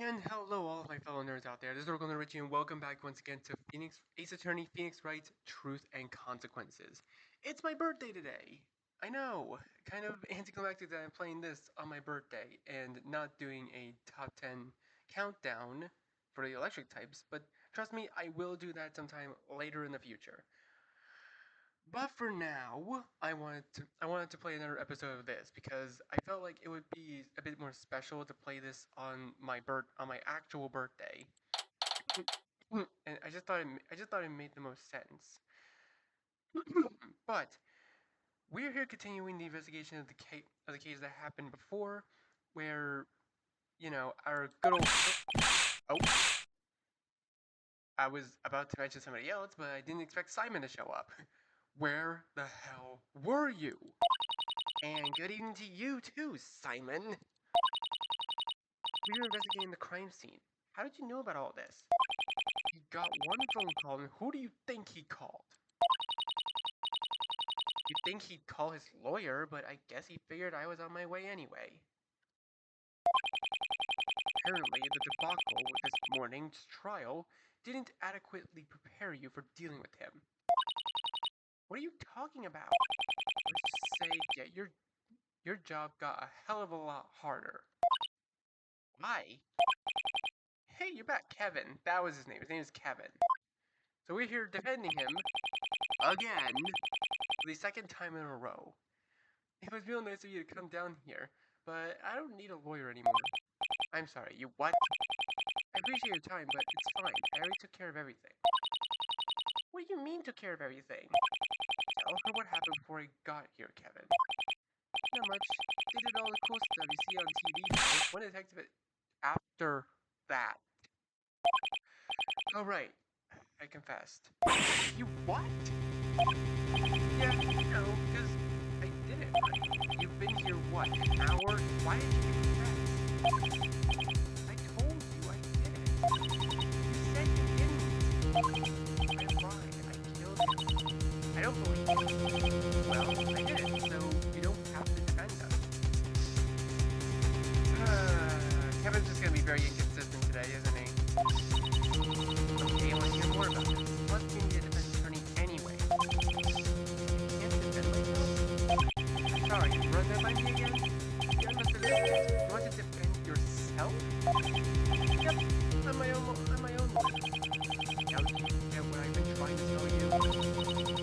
And hello, all of my fellow nerds out there. This is Orlando Richie, and welcome back once again to Ace Attorney Phoenix Wright's Truth and Consequences. It's my birthday today. I know, kind of anticlimactic that I'm playing this on my birthday and not doing a top 10 countdown for the electric types, but trust me, I will do that sometime later in the future. But for now, I wanted to play another episode of this because I felt like it would be a bit more special to play this on my actual birthday. And I just thought it made the most sense. But we're here continuing the investigation of the case that happened before, where our good old oh, I was about to mention somebody else, but I didn't expect Simon to show up. Where the hell were you? And good evening to you too, Simon. We were investigating the crime scene. How did you know about all this? He got one phone call, and who do you think he called? You'd think he'd call his lawyer, but I guess he figured I was on my way anyway. Apparently, the debacle with this morning's trial didn't adequately prepare you for dealing with him. What are you talking about? Let's just say, yeah, your job got a hell of a lot harder. Why? Hey, you're back, Kevin. That was his name. His name is Kevin. So we're here defending him again for the second time in a row. It was real nice of you to come down here, but I don't need a lawyer anymore. I'm sorry, you what? I appreciate your time, but it's fine. I already took care of everything. What do you mean took care of everything? Tell her what happened before I got here, Kevin. Not much. They did all the cool stuff you see on TV. One detective after that. Oh right, I confessed. You what? Yeah, because I did it. Right? You've been here what, an hour? Why did you confess? I told you I did it. You said you didn't. I lied. I killed him. I don't believe you. Well, I did it, so you don't have to defend us. Kevin's just gonna be very inconsistent today, isn't he? Okay, I want to hear more about this. Plus, you need a defense attorney anyway. I can't defend myself. Sorry, run that by me again? You must have missed it. You want to defend yourself? Yep, on my own one. Now you get what I've been trying to tell you.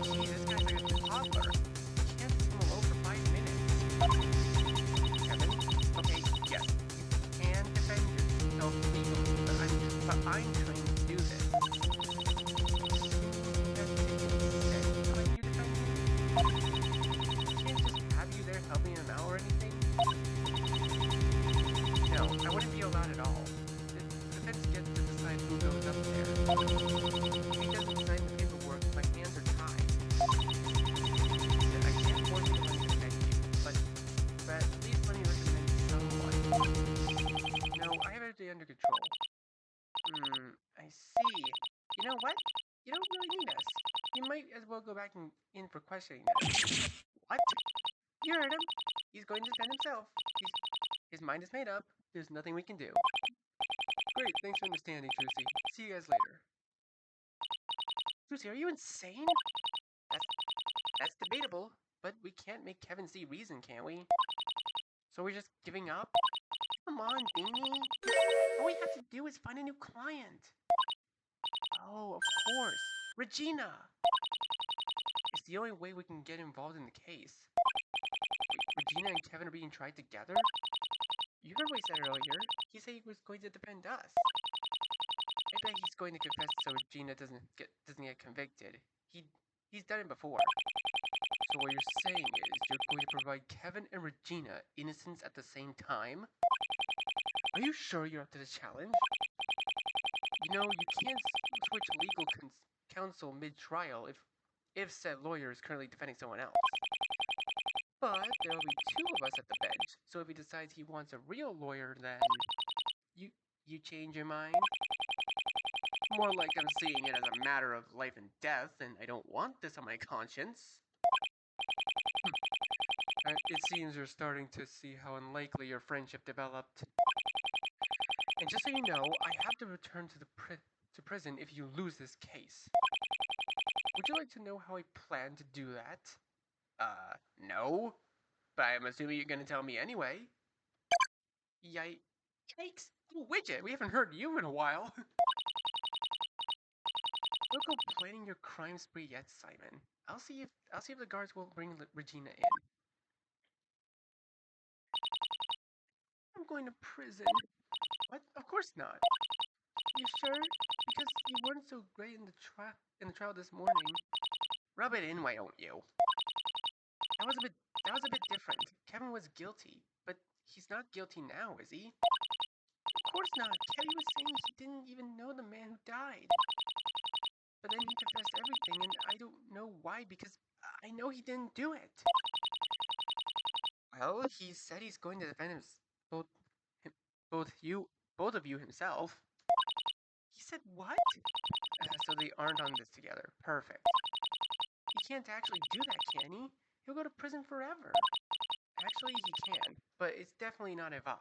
Gee, this guy's like a toddler. You can't leave him alone for 5 minutes. Kevin? Okay, yes, you can defend yourself legally, but I'm trying to do this. No, I wouldn't be allowed at all. The defense gets to decide who goes up there. If he doesn't sign the paperwork, my hands are tied. I can't force you to let me defend you, but at least let me recommend someone. No, I have everything under control. I see. You know what? You don't really need us. You might as well go back in for questioning them. What? You heard him. He's going to defend himself. His mind is made up. There's nothing we can do. Great, thanks for understanding, Trucy. See you guys later. Trucy, are you insane? That's debatable, but we can't make Kevin see reason, can we? So we're just giving up? Come on, Beanie. All we have to do is find a new client. Oh, of course. Regina! It's the only way we can get involved in the case. Wait, Regina and Kevin are being tried together? You heard what he said earlier. He said he was going to defend us. I bet he's going to confess so Regina doesn't get convicted. He's done it before. So what you're saying is you're going to provide Kevin and Regina innocence at the same time? Are you sure you're up to the challenge? You know, you can't switch legal counsel mid-trial if said lawyer is currently defending someone else. But there'll be two of us at the bench, so if he decides he wants a real lawyer, then you change your mind? More like I'm seeing it as a matter of life and death, and I don't want this on my conscience. It seems you're starting to see how unlikely your friendship developed. And just so you know, I have to return to to prison if you lose this case. Would you like to know how I plan to do that? No. But I'm assuming you're gonna tell me anyway. Yikes. Oh, Widget, we haven't heard you in a while. Don't go planning your crime spree yet, Simon. I'll see if the guards will bring Regina in. I'm going to prison. What? Of course not. You sure? Because you weren't so great in the trial this morning. Rub it in, why don't you? That was a bit different. Kevin was guilty, but he's not guilty now, is he? Of course not. Kevin was saying he didn't even know the man who died. But then he confessed everything, and I don't know why, because I know he didn't do it. Well, he said he's going to defend both of you himself. He said what? So they aren't on this together. Perfect. He can't actually do that, can he? He'll go to prison forever. Actually, he can, but it's definitely not advised.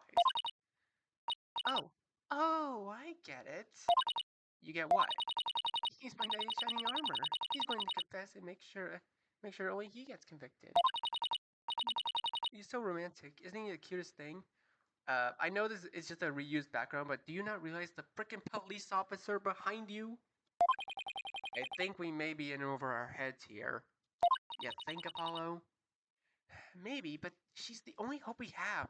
Oh, I get it. You get what? He's my knight in shining armor. He's going to confess and make sure only he gets convicted. He's so romantic. Isn't he the cutest thing? I know this is just a reused background, but do you not realize the frickin' police officer behind you? I think we may be in over our heads here. You think, Apollo? Maybe, but she's the only hope we have.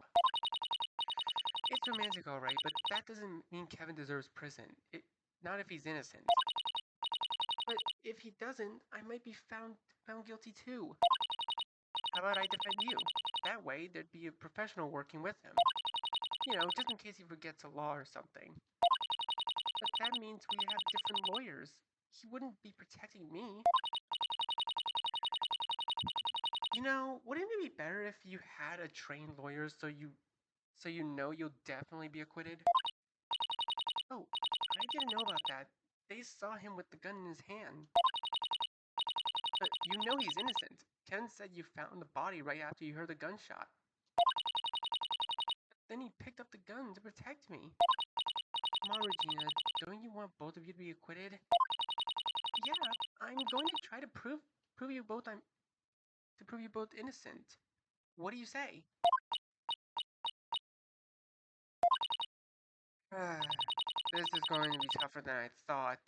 It's romantic, alright, but that doesn't mean Kevin deserves prison. Not if he's innocent. But if he doesn't, I might be found guilty too. How about I defend you? That way, there'd be a professional working with him. You know, just in case he forgets a law or something. But that means we have different lawyers. He wouldn't be protecting me. You know, wouldn't it be better if you had a trained lawyer so you know you'll definitely be acquitted? Oh, I didn't know about that. They saw him with the gun in his hand. But you know he's innocent. Ken said you found the body right after you heard the gunshot. But then he picked up the gun to protect me. Come on, Regina, don't you want both of you to be acquitted? Yeah, I'm going to try to prove you both innocent. What do you say? This is going to be tougher than I thought.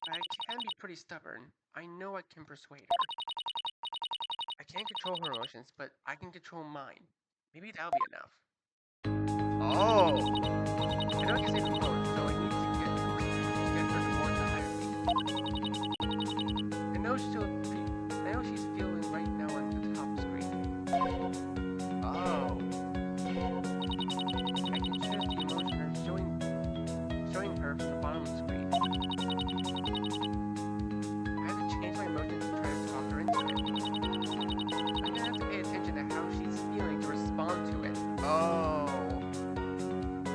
I can be pretty stubborn. I know I can persuade her. I can't control her emotions, but I can control mine. Maybe that'll be enough. Oh! I know I can say the phone, so I need to get her to want to hire me. I know she's feeling right now on the top screen. Oh. I can choose the emotion I'm showing her from the bottom of the screen. I have to change my emotion to try to talk her into it. I'm gonna have to pay attention to how she's feeling to respond to it. Oh.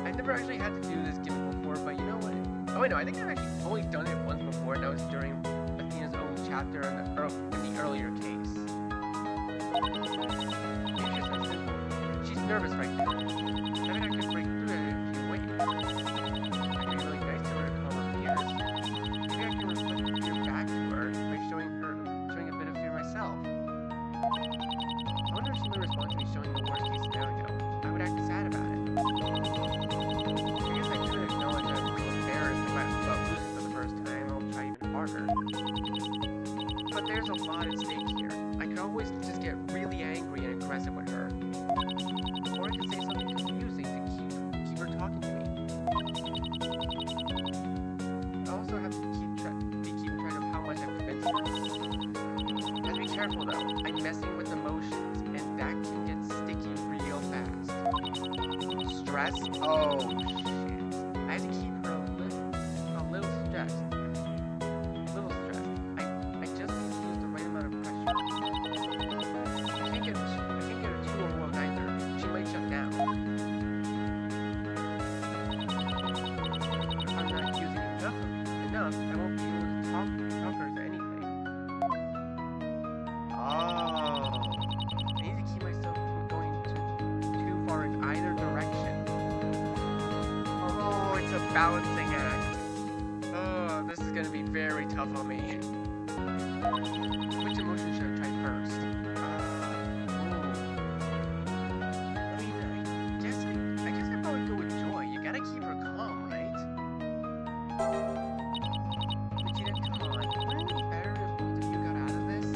I've never actually had to do this gimmick before, but you know what? Oh wait, no, I think I've actually only done it once before, and that was during Athena's own chapter in the earlier case. Maybe it's so simple. She's nervous right now. I mean, I could break through it if you wait. I could be really nice to her to calm her fears. Maybe I can reflect the fear back to her by showing a bit of fear myself. I wonder if she might respond to me showing the worst case scenario. I would act sad about it. I guess I could acknowledge that I feel embarrassed about losing for the first time. I'll try even harder. But there's a lot at stake here. I could always just get really angry and aggressive with her. Or I could say something confusing to keep her talking to me. I also have to keep track of how much I've convinced her. I have to be careful though. I'm messing with emotions, and that can get sticky real fast. Stress? Oh shit. I have to keep her a little stressed. I just need to use the right amount of pressure. I can't get her too overwhelmed either. She might shut down. If I'm not using enough, I won't be able to talk her to anything. Oh. I need to keep myself from going too far in either direction. balancing act. Oh, this is gonna be very tough on me. Which emotion should I try first? I guess I'd probably go with joy. You gotta keep her calm, right? Vegeta, come on. Wouldn't it be better if both of you got out of this?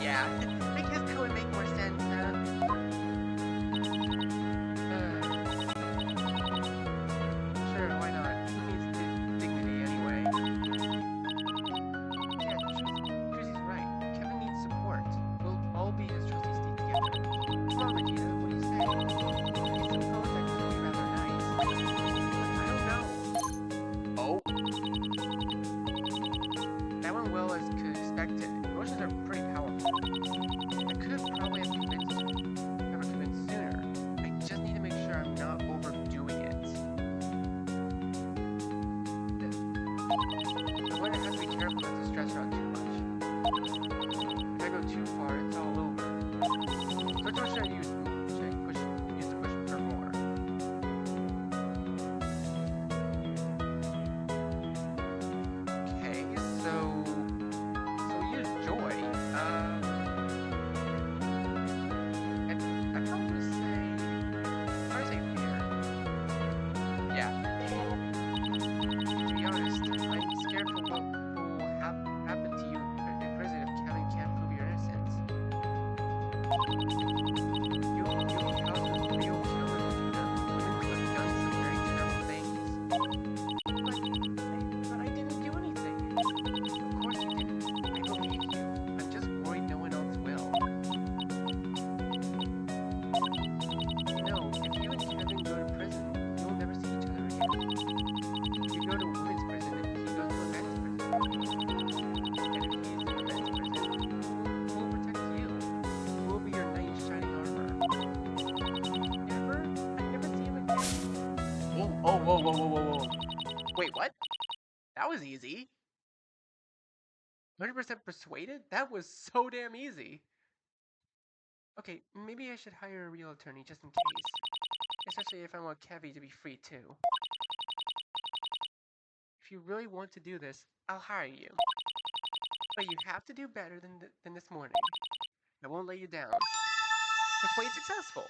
Yeah, I guess that would make more sense, Sure, why not? Who needs dignity anyway? Yeah, Trussy's right. Kevin needs support. We'll all be his trusty steed together. Come on, Vegeta, what do you say? I suppose that could be rather nice. But I don't know. Oh? That went well as could expected. Emotions are pretty powerful. I could probably have convinced sooner. I just need to make sure I'm not overdoing it. The winner has to be careful not to stress her out too much. If I go too far, it's all over. So which one should I use? Should I use to push her more? Okay, so use joy. I'd probably say fear. Yeah. To be honest, I'm scared for what will happen to you in prison if Kevin can't prove your innocence. You'll be housed with real killers, Vegeta. Women who have done some very terrible things. But I didn't do anything. Of course you didn't. I believe you. I'm just worried no one else will. You know, if you and Kevin go to prison, you'll never see each other again. If you go to women's prison, he goes to a men's prison. And if he's in a men's prison, who will protect you? Who will be your knight in shining armor? Never? I never see him again. Whoa. Wait, what? That was easy. 100% persuaded? That was so damn easy. Okay, maybe I should hire a real attorney just in case. Especially if I want Kevy to be free too. If you really want to do this, I'll hire you. But you have to do better than this morning. I won't let you down. Persuade successful.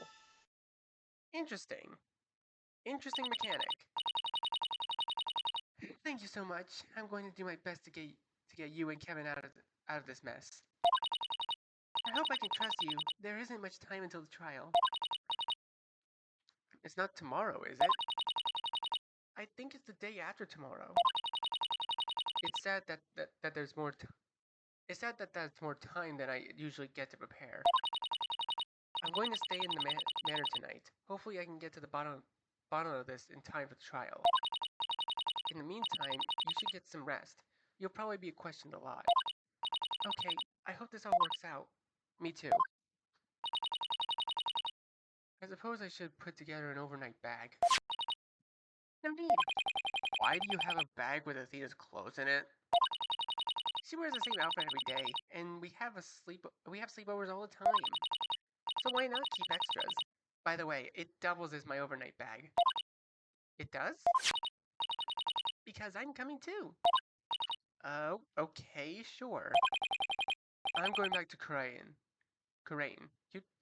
Interesting. Interesting mechanic. Thank you so much. I'm going to do my best to get you and Kevin out of this mess. I hope I can trust you. There isn't much time until the trial. It's not tomorrow, is it? I think it's the day after tomorrow. It's sad that there's more It's sad that that's more time than I usually get to prepare. I'm going to stay in the manor tonight. Hopefully I can get to the bottom of this in time for the trial. In the meantime, you should get some rest. You'll probably be questioned a lot. Okay, I hope this all works out. Me too. I suppose I should put together an overnight bag. No need. Why do you have a bag with Athena's clothes in it? She wears the same outfit every day, and we have sleepovers all the time. So why not keep extras? By the way, it doubles as my overnight bag. It does? Because I'm coming too. Oh, okay, sure. I'm going back to Crane.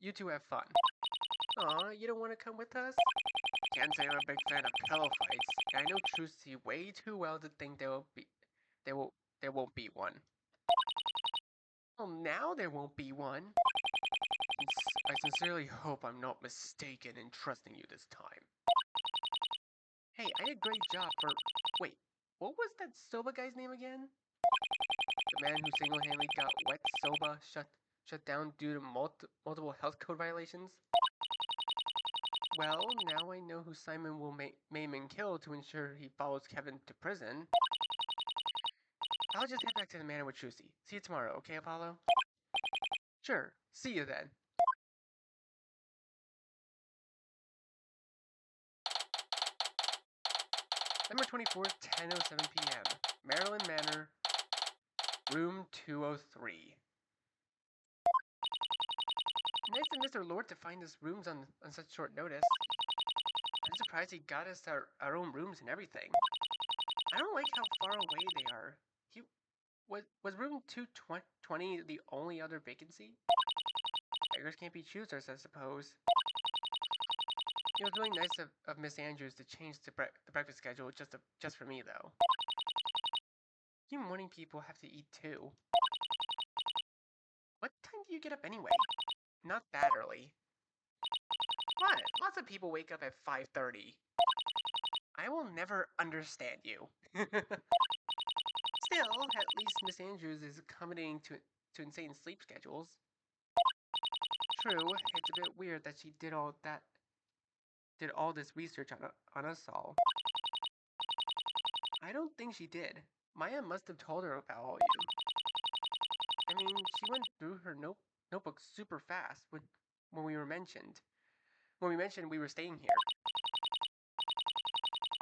You two have fun. Aw, you don't want to come with us? Can't say I'm a big fan of pillow fights, and I know Trucy way too well to think there won't be one. Well, now there won't be one. I sincerely hope I'm not mistaken in trusting you this time. Hey, I did a great job for... Wait, what was that Soba guy's name again? man who single-handedly got Wet Soba shut down due to multiple health code violations? Well, now I know who Simon will maim and kill to ensure he follows Kevin to prison. I'll just head back to the manor with Trucy. See you tomorrow, okay, Apollo? Sure. See you then. December 24th, 10:07 p.m. Maryland Manor, room 203. Nice of Mr. Lord to find us rooms on such short notice. I'm surprised he got us our own rooms and everything. I don't like how far away they are. Was room 220 the only other vacancy? Beggars can't be choosers, I suppose. It was really nice of Miss Andrews to change the breakfast schedule just for me, though. You morning people have to eat too. What time do you get up anyway? Not that early. What? Lots of people wake up at 5:30. I will never understand you. Still, at least Miss Andrews is accommodating to insane sleep schedules. True, it's a bit weird that she did all this research on us all. I don't think she did. Maya must have told her about all you. I mean, she went through her notebook super fast when we mentioned we were staying here.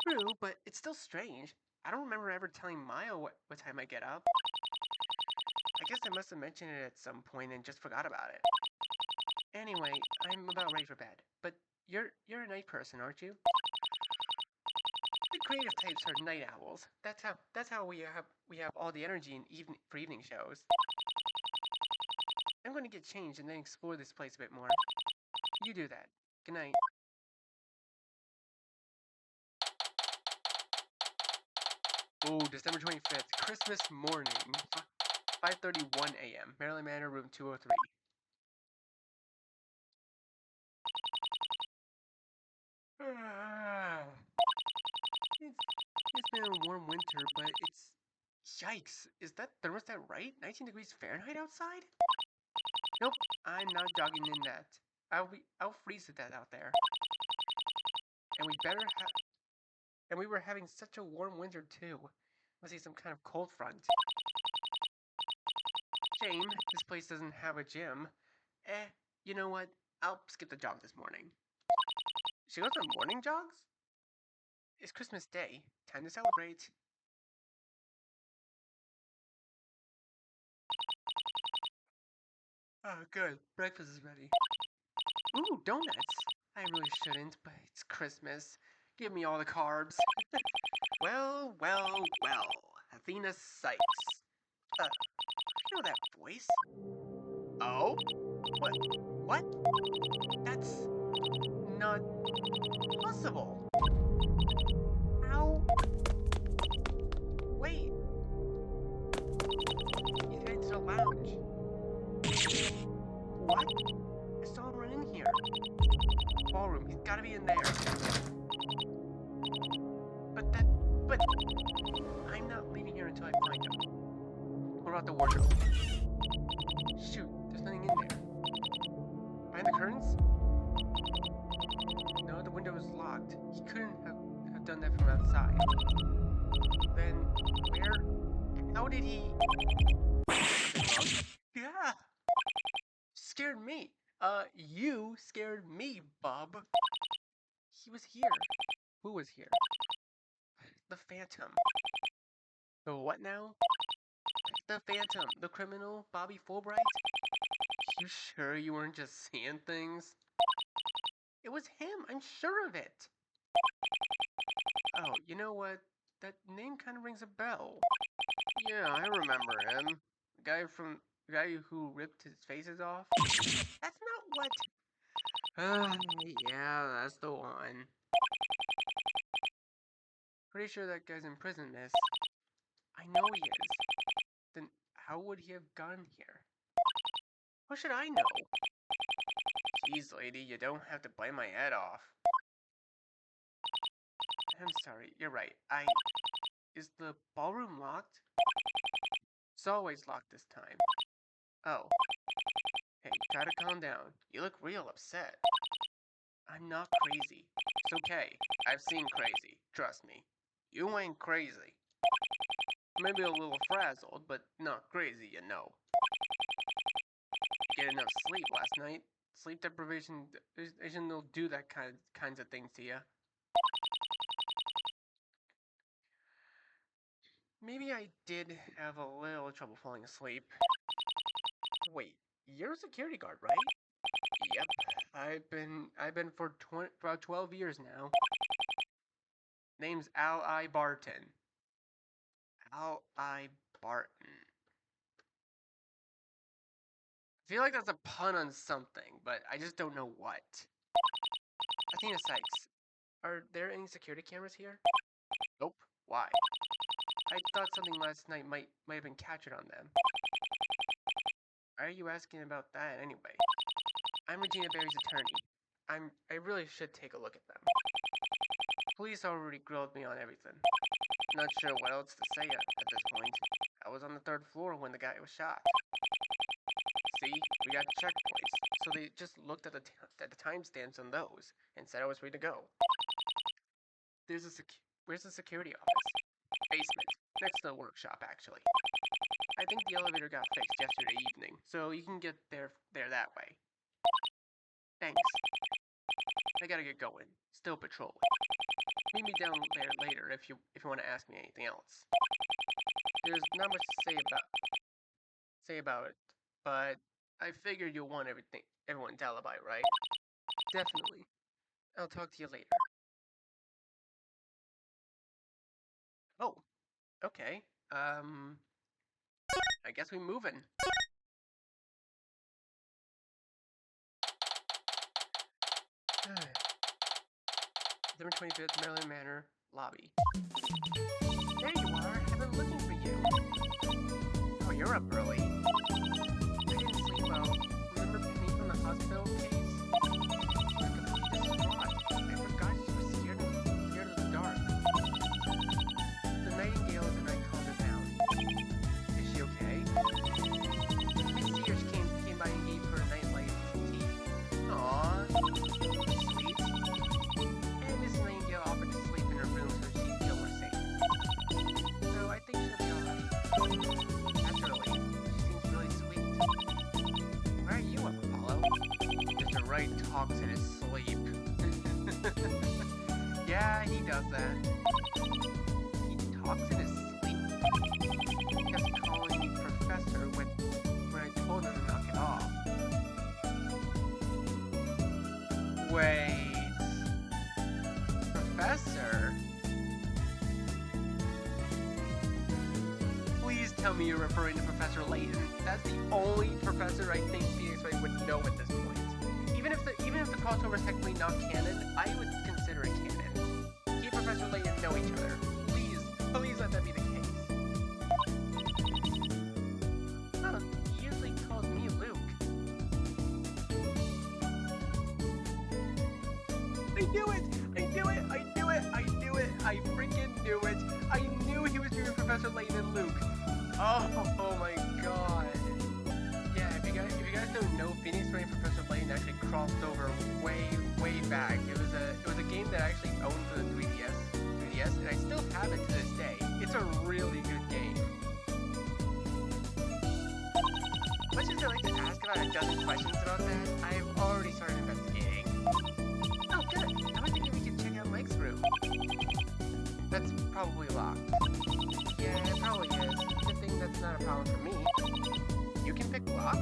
True, but it's still strange. I don't remember ever telling Maya what time I get up. I guess I must have mentioned it at some point and just forgot about it. Anyway, I'm about ready for bed. But you're a night person, aren't you? The creative types are night owls. That's how we have all the energy for evening shows. I'm going to get changed and then explore this place a bit more. You do that. Good night. Oh, December 25th, Christmas morning, 5:31 a.m. Maryland Manor, room 203. It's been a warm winter, but it's... Yikes, is that thermostat right? 19 degrees Fahrenheit outside? Nope, I'm not jogging in that. I'll freeze to death out there. And we were having such a warm winter too. Must be some kind of cold front. Shame, this place doesn't have a gym. You know what? I'll skip the jog this morning. She goes on morning jogs? It's Christmas Day. Time to celebrate. Oh, good. Breakfast is ready. Ooh, donuts. I really shouldn't, but it's Christmas. Give me all the carbs. Well. Athena Sykes. I know that voice. Oh? What? That's not possible. How? Wait. He's heading to the lounge. What? I saw him run in here. Ballroom. He's gotta be in there. But I'm not leaving here until I find him. What about the wardrobe? Shoot, there's nothing in there. Behind the curtains? No, the window is locked. He couldn't have done that from outside. Then, how did he... Yeah! Scared me. You scared me, Bob. He was here. Who was here? The Phantom. The what now? The Phantom. The criminal, Bobby Fulbright? You sure you weren't just seeing things? It was him, I'm sure of it. Oh, you know what? That name kind of rings a bell. Yeah, I remember him. The guy who ripped his faces off? That's not what... yeah, that's the one. Pretty sure that guy's in prison, miss. I know he is. Then how would he have gotten here? How should I know? Jeez, lady, you don't have to bite my head off. I'm sorry, you're right. Is the ballroom locked? always locked this time. Oh, hey, try to calm down. You look real upset. I'm not crazy. It's okay. I've seen crazy. Trust me. You ain't crazy. Maybe a little frazzled, but not crazy, you know. You get enough sleep last night. Sleep deprivation will do that kinds of things to you. Maybe I did have a little trouble falling asleep. Wait, you're a security guard, right? Yep. I've been for about 12 years now. Name's Al I. Barton. Al I. Barton. I feel like that's a pun on something, but I just don't know what. Athena Sykes, are there any security cameras here? Nope. Why? I thought something last night might have been captured on them. Why are you asking about that anyway? I'm Regina Berry's attorney. I really should take a look at them. Police already grilled me on everything. Not sure what else to say at this point. I was on the 3rd floor when the guy was shot. See, we got checkpoints, so they just looked at the timestamps on those and said I was free to go. Where's the security office? Basement, next to the workshop, actually. I think the elevator got fixed yesterday evening, so you can get there that way. Thanks. I gotta get going. Still patrolling. Meet me down there later if you want to ask me anything else. There's not much to say about it, but I figured you'll want everyone's alibi, right? Definitely. I'll talk to you later. Oh, okay. I guess we're moving. December 25th, Maryland Manor, lobby. There you are. I've been looking for you. Oh, you're up early. I didn't sleep well. Remember Penny from the hospital case? She was completely distraught. I forgot she was scared of the dark. The Nightingale and I calmed her down. Is she okay? Miss Sears came by and gave her a nightlight and tea. Aww. Sweet. And Miss Nightingale offered to sleep in her room so she'd feel more safe. So I think she'll be alright. That's early. She seems really sweet. Why are you up, Apollo? Mr. Wright talks in his sleep. Yeah, he does that. He talks in his sleep. He kept calling me Professor when I told him to knock it off. Wait. Professor? Please tell me you're referring to Professor Layton. That's the only professor I think Phoenix Wright would know at this point. Even if the crossover is technically not canon, I would consider it canon. He and Professor Layton know each other. Please let that be the case. Huh, he usually calls me Luke. I knew it! I freaking knew it! I knew he was doing Professor Layton and Luke. Oh my god. Yeah, if you guys don't know, Phoenix Wright and Professor Layton actually crossed over way back. It was a game that I actually owned for the 3DS, and I still have it to this day. It's a really good game. Much as I like to ask about a dozen questions about that, I've already started investigating. Oh good, I was thinking we could check out Mike's room. That's probably locked. Yeah, it probably is. Good thing that's not a problem for me. You can pick locks?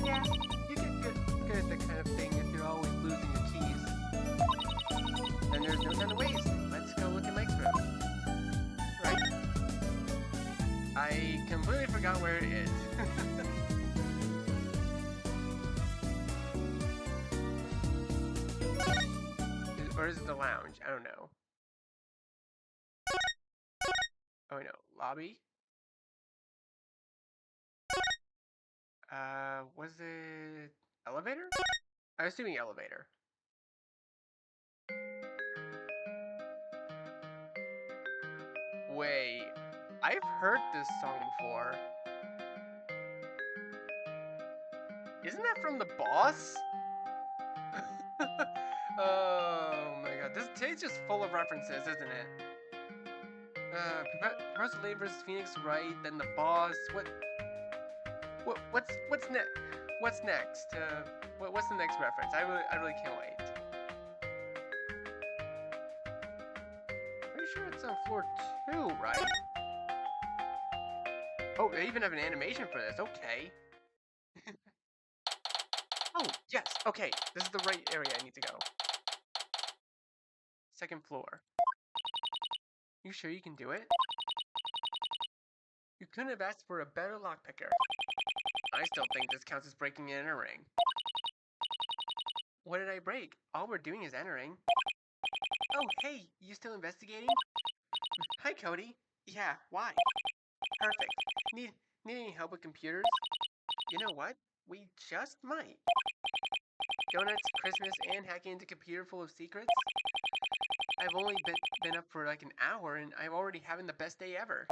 Yeah, you get good at that kind of thing if you're always losing your keys. Then there's no time to waste. Let's go look at Mike's room. Right? I completely forgot where it is. Or is it the lounge? I don't know. Oh no, lobby? Was it elevator? I'm assuming elevator. Wait, I I've heard this song before. Isn't that from The Boss? Oh my god, this today's just full of references, isn't it? Professor Layton versus Phoenix Wright, then The Boss. What's next? What's next? What's the next reference? I really can't wait. Pretty sure it's on floor 2, right? Oh, they even have an animation for this. Okay. Oh, yes. Okay, this is the right area I need to go. Second floor. You sure you can do it? You couldn't have asked for a better lockpicker. I still think this counts as breaking and entering. What did I break? All we're doing is entering. Oh, hey, you still investigating? Hi, Cody. Yeah, why? Perfect. Need any help with computers? You know what? We just might. Donuts, Christmas, and hacking into a computer full of secrets? I've only been up for like an hour, and I'm already having the best day ever.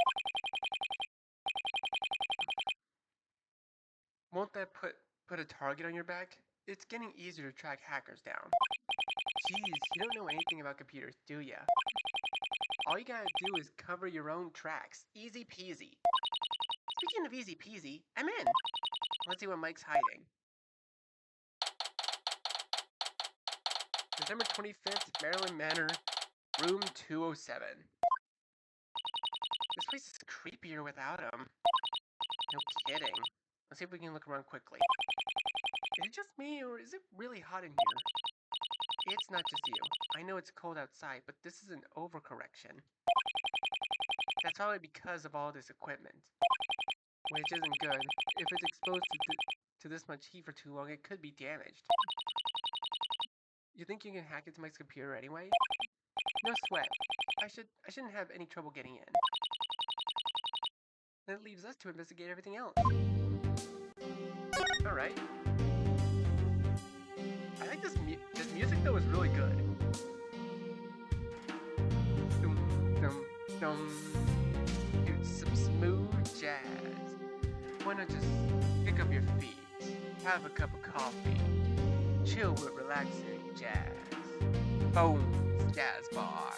Won't that put a target on your back? It's getting easier to track hackers down. Jeez, you don't know anything about computers, do ya? All you gotta do is cover your own tracks. Easy peasy. Speaking of easy peasy, I'm in. Let's see what Mike's hiding. December 25th, Maryland Manor, room 207. This place is creepier without him. No kidding. Let's see if we can look around quickly. Is it just me, or is it really hot in here? It's not just you. I know it's cold outside, but this is an overcorrection. That's probably because of all this equipment. Which isn't good. If it's exposed to this much heat for too long, it could be damaged. You think you can hack into Mike's computer anyway? No sweat. I shouldn't have any trouble getting in. Then it leaves us to investigate everything else. Alright. I think this music though is really good. Dum dum dum. Dude, some smooth jazz. Why not just pick up your feet, have a cup of coffee, chill with relaxing jazz. Bones Jazz Bar.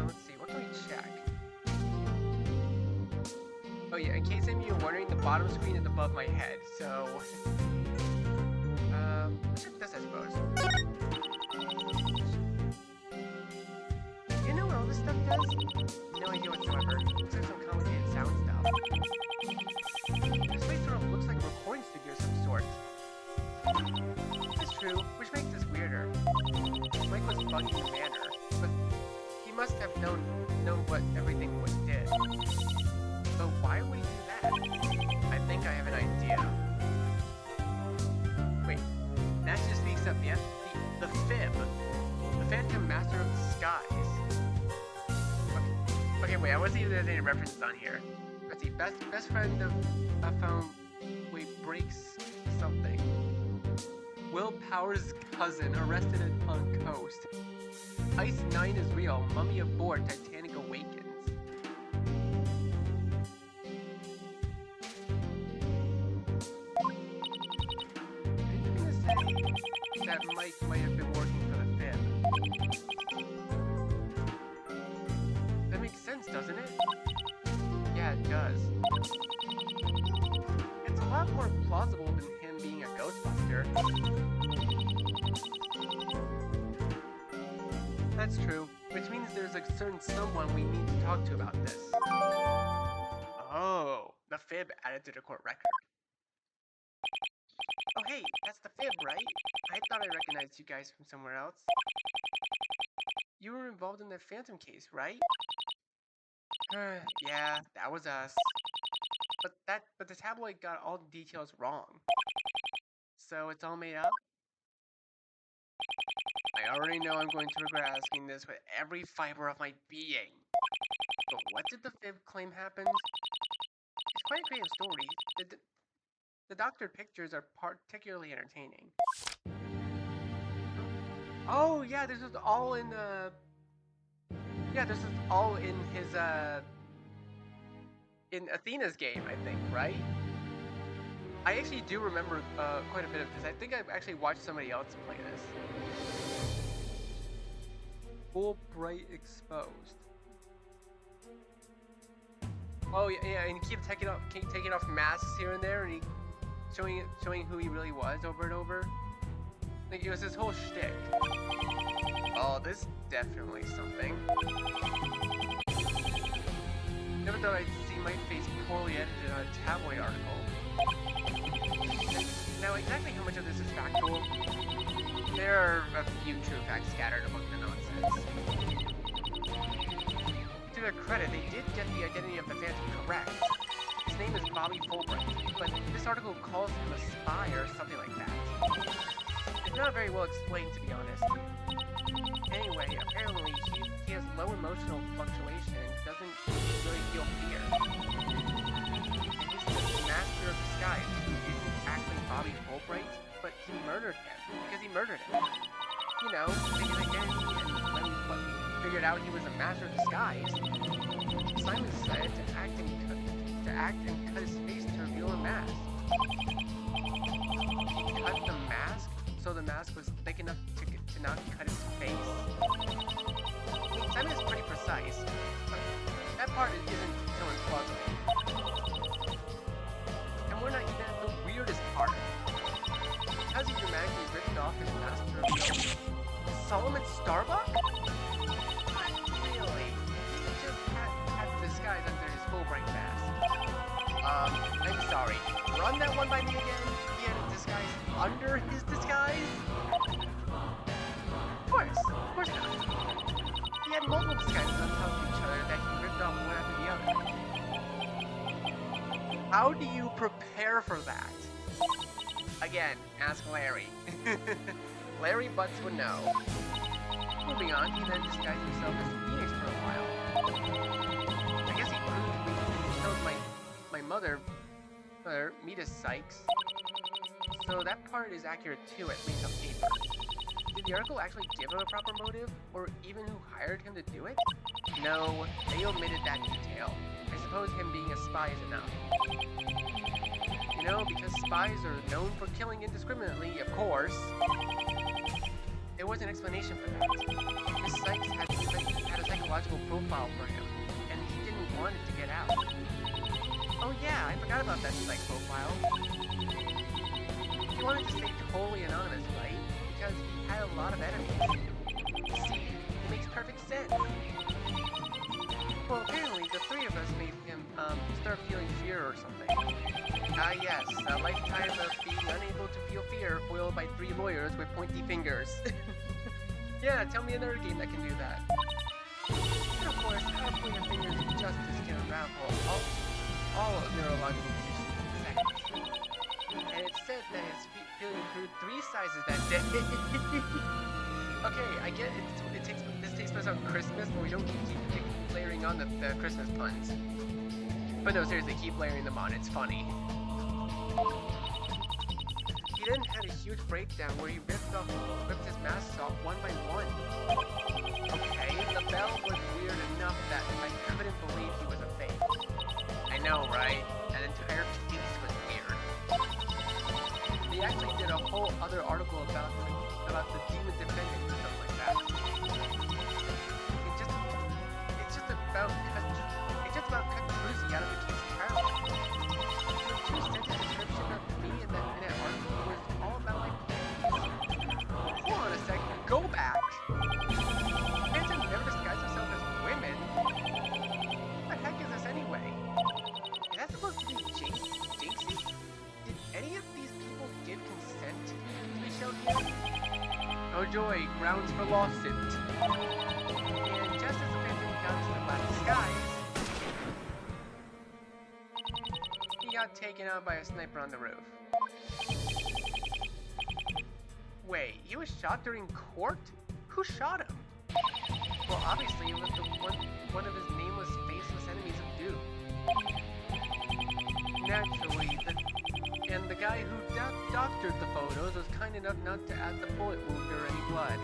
Let's see, what can we check? Oh yeah, in case any of you are wondering, the bottom screen is above my head, so... let's check this, I suppose. Do you know what all this stuff does? No idea whatsoever. Looks like some complicated sound stuff. This place sort of looks like a recording studio of some sort. It's true, which makes this weirder. Mike was bugging the banner, but he must have known what everything did. But why would he do that? I think I have an idea. Wait, that just speaks up the Fib, the Phantom Master of the Skies. Okay, wait, I want to see if there's any references on here. Let's see, best friend of found. Wait, breaks something. Will Power's cousin arrested on coast. Ice 9 is real. Mummy aboard. Titanic awakens. Anything to say that Mike might have been working for the Fib? That makes sense, doesn't it? Yeah, it does. It's a lot more plausible than him being a Ghostbuster. That's true, which means there's a certain someone we need to talk to about this. Oh, the Fib added to the court record. Oh hey, that's the Fib, right? I thought I recognized you guys from somewhere else. You were involved in the Phantom case, right? Yeah, that was us. But the tabloid got all the details wrong. So it's all made up? I already know I'm going to regret asking this with every fiber of my being. But what did the Fib claim happened? It's quite a creative story. The doctored pictures are particularly entertaining. Oh yeah, this is all in the. Yeah, this is all in his in Athena's game, I think, right? I actually do remember quite a bit of this. I think I've actually watched somebody else play this. Full bright exposed. Oh yeah, and he keep taking off masks here and there, and he showing who he really was over and over. Like it was his whole shtick. Oh, this is definitely something. Never thought I'd see my face poorly edited on a tabloid article. And now, exactly how much of this is factual? There are a few true facts scattered among the nonsense. To their credit, they did get the identity of the Phantom correct. His name is Bobby Fulbright, but this article calls him a spy or something like that. It's not very well explained, to be honest. Anyway, apparently he has low emotional fluctuation and doesn't really feel fear. And he's the master of disguise who isn't actually Bobby Fulbright, but he murdered him because he murdered him. You know, taking identity, and when we figured out he was a master of disguise, Simon decided to act and cut his face to reveal a mask. He cut the mask so the mask was thick enough to not cut his face. I mean, Simon is pretty precise, but that part isn't so implausible. And we're not even at the weirdest part. Because he dramatically ripped off his master of guilt. Solomon Starbuck? Not really. He just had the disguise under his Fulbright mask. I'm sorry. Run that one by me again? He had a disguise under his disguise? Of course not. He had multiple disguises on top of each other that he ripped off one after the other. How do you prepare for that? Again, ask Larry. Larry Butts would know. Moving on, he then disguised himself as Phoenix for a while. I guess he proved me. He showed my mother, Meta Sykes. So that part is accurate too, at least on paper. Did the article actually give him a proper motive, or even who hired him to do it? No, they omitted that detail. I suppose him being a spy is enough. You know, because spies are known for killing indiscriminately, of course. There was an explanation for that. Miss Sykes had a psychological profile for him, and he didn't want it to get out. Oh yeah, I forgot about that psych profile. He wanted to stay totally anonymous, right? Because he had a lot of enemies. See, it makes perfect sense. Well, apparently the three of us made him start feeling fear or something. Ah yes, a lifetime of being unable to feel fear foiled by 3 lawyers with pointy fingers. Yeah, tell me another game that can do that. And of course, our pointer fingers justice can unravel all neurological conditions in seconds. And it said that his feeling improved 3 sizes that day. Okay, I get this takes place on Christmas, but we don't keep layering on the Christmas puns. But no, seriously, keep layering them on, it's funny. He then had a huge breakdown where he ripped his masks off one by one. Okay, the bell was weird enough that I couldn't believe he was a fake. I know, right? That entire piece was weird. They actually did a whole other article about the demon defendant or something like that. It's just about cut Trucy out of the case entirely. The two sent a description of me in that article was all about my plans. Hold on a sec, go back. Phantom never disguised himself as women. What the heck is this anyway? Is that supposed to be Jinxie? Did any of these people give consent to be shown here? Oh joy, grounds for lawsuit. And just as the Phantom got to the black skies, he got taken out by a sniper on the roof. Wait, he was shot during court? Who shot him? Well, obviously it was one of his nameless, faceless enemies of doom. Naturally, the guy who doctored the photos was kind enough not to add the bullet wound or any blood.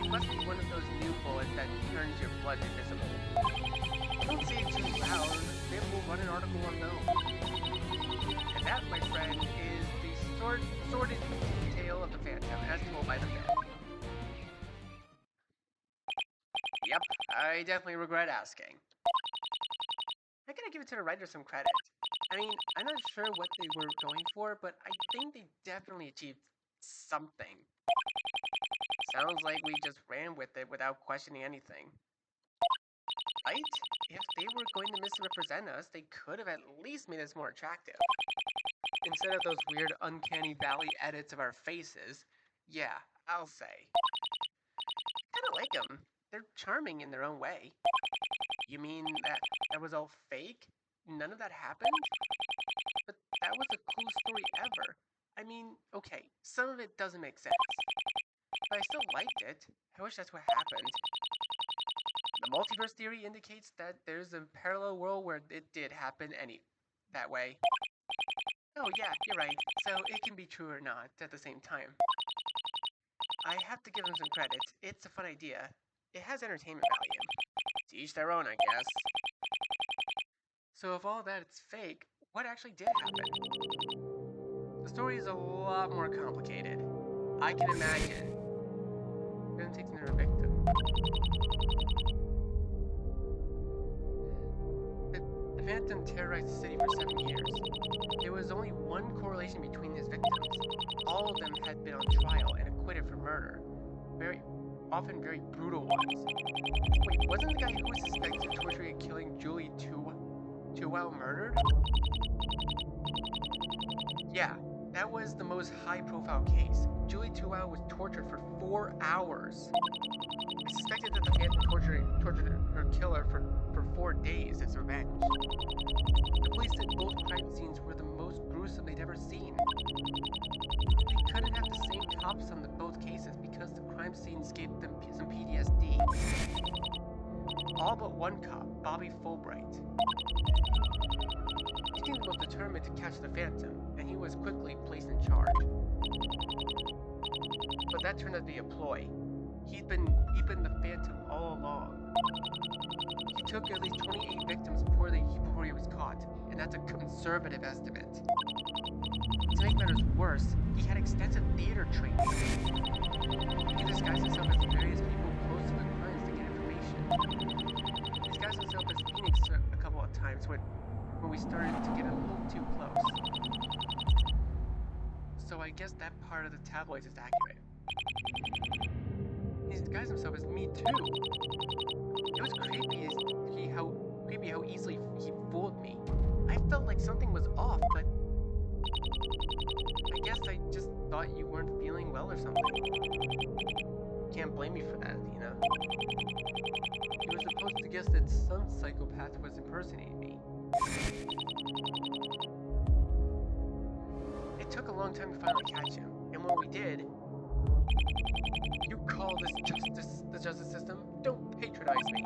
It must be one of those new bullets that turns your blood invisible. Don't say it too loud, maybe we'll run an article on those. And that, my friend, is the sordid tale of the Phantom, as told by the film. Yep, I definitely regret asking. I gotta give it to the writers some credit. I mean, I'm not sure what they were going for, but I think they definitely achieved something. Sounds like we just ran with it without questioning anything. Right? If they were going to misrepresent us, they could have at least made us more attractive. Instead of those weird uncanny valley edits of our faces. Yeah, I'll say. I kinda like them. They're charming in their own way. You mean that was all fake? None of that happened? But that was the coolest story ever. I mean, okay, some of it doesn't make sense. But I still liked it. I wish that's what happened. The multiverse theory indicates that there's a parallel world where it did happen that way. Oh yeah, you're right. So it can be true or not at the same time. I have to give them some credit. It's a fun idea. It has entertainment value. To each their own, I guess. So if all that is fake, what actually did happen? The story is a lot more complicated. I can imagine. Then takes another victim. The Phantom terrorized the city for 7 years. There was only one correlation between his victims. All of them had been on trial and acquitted for murder. Often very brutal ones. Wait, wasn't the guy who was suspected of torturing and killing Julie Tuwau murdered? Yeah, that was the most high-profile case. Julie Tuwau was tortured for 4 hours. It's suspected that the Phantom tortured her killer for 4 days as revenge. The police said both crime scenes were the most gruesome they'd ever seen. They couldn't have the same cops on both cases because the crime scenes gave them some PTSD. All but one cop, Bobby Fulbright. He seemed most determined to catch the Phantom, and he was quickly placed in charge. But that turned out to be a ploy. He'd been the Phantom all along. He took at least 28 victims before he was caught, and that's a conservative estimate. To make matters worse, he had extensive theater training. He disguised himself as various people close to the crimes to get information. He disguised himself as Phoenix a couple of times when we started to get a little too close. So I guess that part of the tabloids is accurate. He disguised himself as me too. It was creepy how easily he fooled me. I felt like something was off, but I guess I just thought you weren't feeling well or something. Can't blame me for that, you know? You were supposed to guess that some psychopath was impersonating me. It took a long time to finally catch him, and when we did... You call this the justice system? Don't patronize me.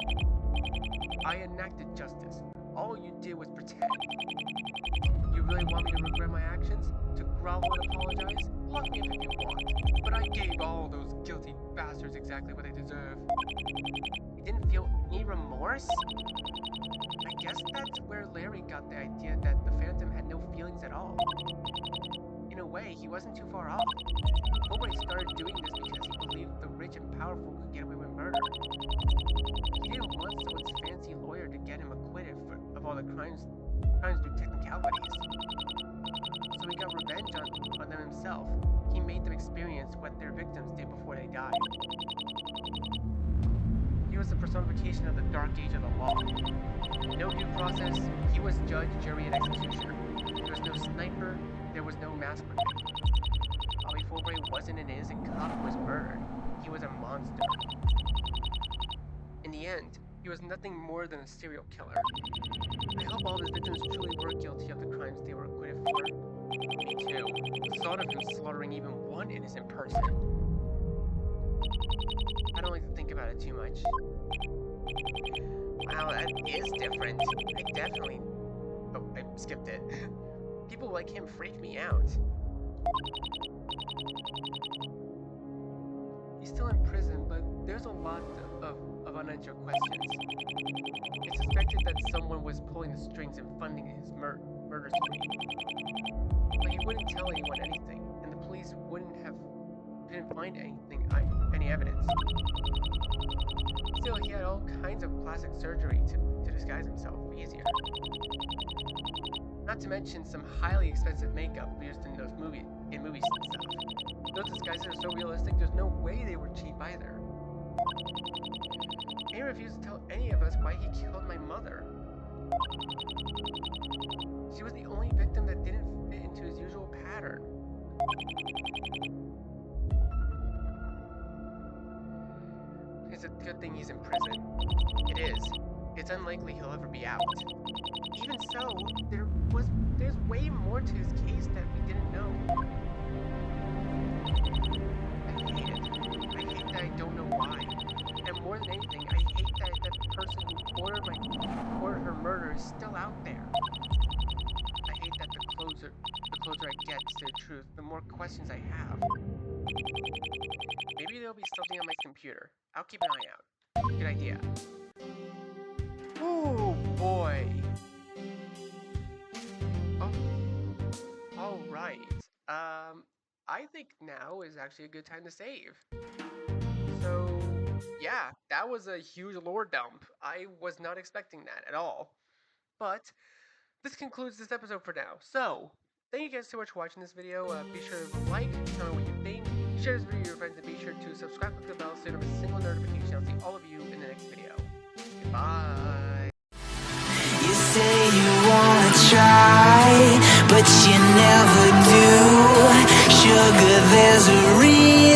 I enacted justice. All you did was pretend. You really want me to regret my actions? To grovel and apologize? Lock me up if you want. But I gave all those guilty bastards exactly what they deserve. You didn't feel any remorse? I guess that's where Larry got the idea that the Phantom had no feelings at all. In a way, he wasn't too far off. Fulbright started doing this because he believed the rich and powerful could get away with murder. He didn't want someone's fancy lawyer to get him acquitted of all the crimes through technicalities. So he got revenge on them himself. He made them experience what their victims did before they died. He was the personification of the dark age of the law. No due process, he was judge, jury, and executioner. There was no sniper, there was no mask for him. Bobby Fulbright wasn't an innocent cop who was murdered. He was a monster. In the end, he was nothing more than a serial killer. I hope all of his victims truly were guilty of the crimes they were acquitted for. Me too. The thought of him slaughtering even one innocent person. I don't like to think about it too much. Wow, that is different. I skipped it. People like him freak me out. He's still in prison, but there's a lot of unanswered questions. It's suspected that someone was pulling the strings and funding his murder spree. But he wouldn't tell anyone anything, and the police didn't find any evidence. Still, he had all kinds of plastic surgery to disguise himself easier. Not to mention some highly expensive makeup used in movies and stuff. Those disguises are so realistic, there's no way they were cheap either. He refused to tell any of us why he killed my mother. She was the only victim that didn't fit into his usual pattern. It's a good thing he's in prison. It is. It's unlikely he'll ever be out. Even so, there's way more to his case that we didn't know. I hate it. I hate that I don't know why. And more than anything, I hate that the person who ordered her murder is still out there. I hate that the closer I get to the truth, the more questions I have. Maybe there'll be something on my computer. I'll keep an eye out. Good idea. Oh boy. Oh. All right. I think now is actually a good time to save. So, yeah, that was a huge lore dump. I was not expecting that at all. But this concludes this episode for now. So, thank you guys so much for watching this video. Be sure to like, tell me what you think, share this video with your friends, and be sure to subscribe, click the bell so you don't miss a single notification. I'll see all of you in the next video. Goodbye. You say you wanna try, but you never do. Sugar, there's a reason.